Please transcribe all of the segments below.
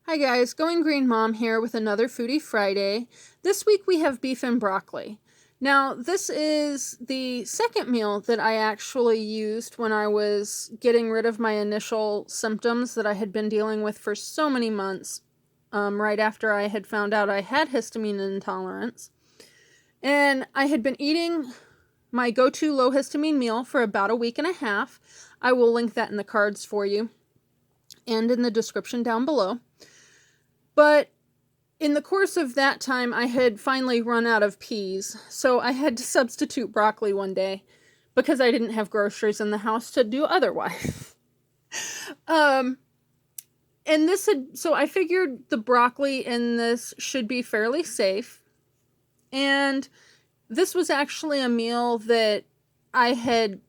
Hi guys, Going Green Mom here with another Foodie Friday. This week we have beef and broccoli. Now, this is the second meal that I actually used when I was getting rid of my initial symptoms that I had been dealing with for so many months, right after I had found out I had histamine intolerance. And I had been eating my go-to low histamine meal for about a week and a half. I will link that in the cards for you and in the description down below. But in the course of that time, I had finally run out of peas, so I had to substitute broccoli one day because I didn't have groceries in the house to do otherwise. So I figured the broccoli in this should be fairly safe. And this was actually a meal that I had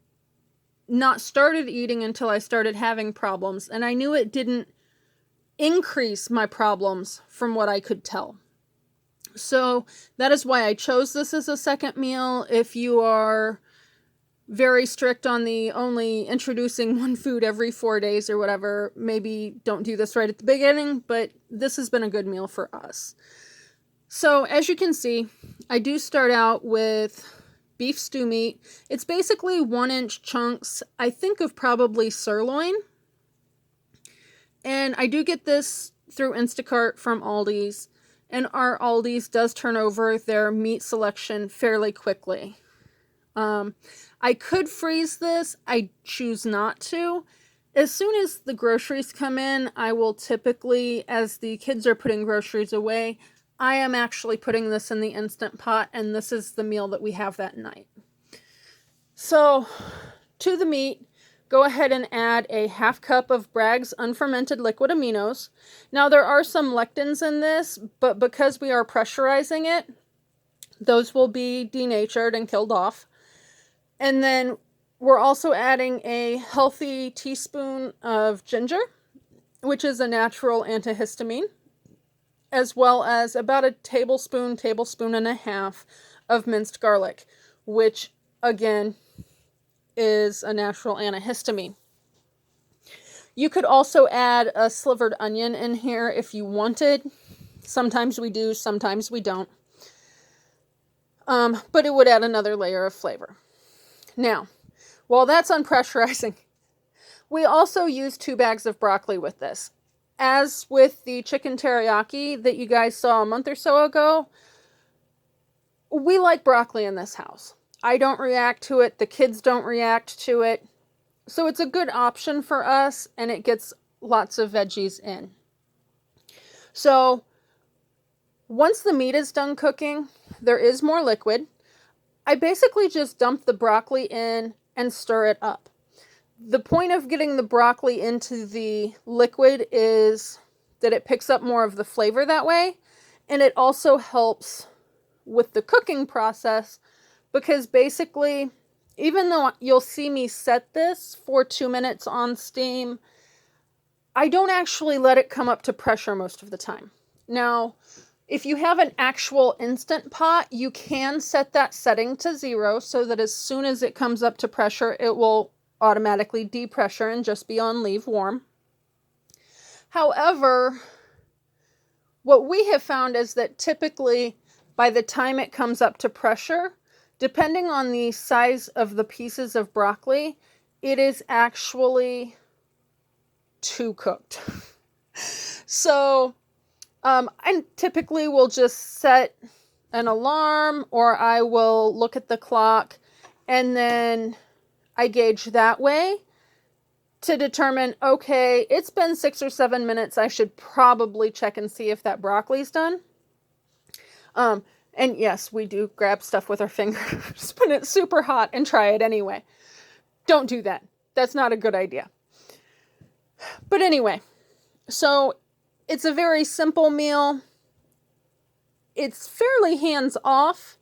not started eating until I started having problems, and I knew it didn't increase my problems from what I could tell. So that is why I chose this as a second meal. If you are very strict on the only introducing one food every 4 days or whatever, maybe don't do this right at the beginning, but this has been a good meal for us. So as you can see, I do start out with beef stew meat. It's basically 1-inch chunks, I think of probably sirloin. And I do get this through Instacart from Aldi's, and our Aldi's does turn over their meat selection fairly quickly. I could freeze this. I choose not to. As soon as the groceries come in, I will typically, as the kids are putting groceries away, I am actually putting this in the Instant Pot, and this is the meal that we have that night. So, to the meat, go ahead and add a 1/2 cup of Bragg's unfermented liquid aminos. Now, there are some lectins in this, but because we are pressurizing it, those will be denatured and killed off. And then we're also adding a healthy teaspoon of ginger, which is a natural antihistamine, as well as about a tablespoon and a half of minced garlic, which, again, is a natural antihistamine. You could also add a slivered onion in here if you wanted. Sometimes we do, sometimes we don't. But it would add another layer of flavor. Now, while that's unpressurizing, we also use 2 bags of broccoli with this. As with the chicken teriyaki that you guys saw a month or so ago, we like broccoli in this house. I don't react to it. The kids don't react to it. So it's a good option for us, and it gets lots of veggies in. So once the meat is done cooking, there is more liquid. I basically just dump the broccoli in and stir it up. The point of getting the broccoli into the liquid is that it picks up more of the flavor that way, and it also helps with the cooking process. Because basically, even though you'll see me set this for 2 minutes on steam, I don't actually let it come up to pressure most of the time. Now, if you have an actual Instant Pot, you can set that setting to 0 so that as soon as it comes up to pressure, it will automatically depressure and just be on leave warm. However, what we have found is that typically by the time it comes up to pressure, depending on the size of the pieces of broccoli, it is actually too cooked. So, I typically will just set an alarm, or I will look at the clock, and then I gauge that way to determine, okay, it's been 6 or 7 minutes. I should probably check and see if that broccoli's done. And yes, we do grab stuff with our fingers when it's super hot and try it anyway. Don't do that. That's not a good idea. But anyway, so it's a very simple meal. It's fairly hands-off.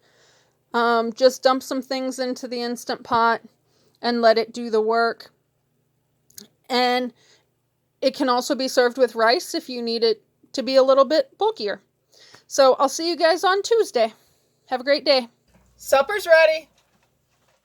Just dump some things into the Instant Pot and let it do the work. And it can also be served with rice if you need it to be a little bit bulkier. So I'll see you guys on Tuesday. Have a great day. Supper's ready.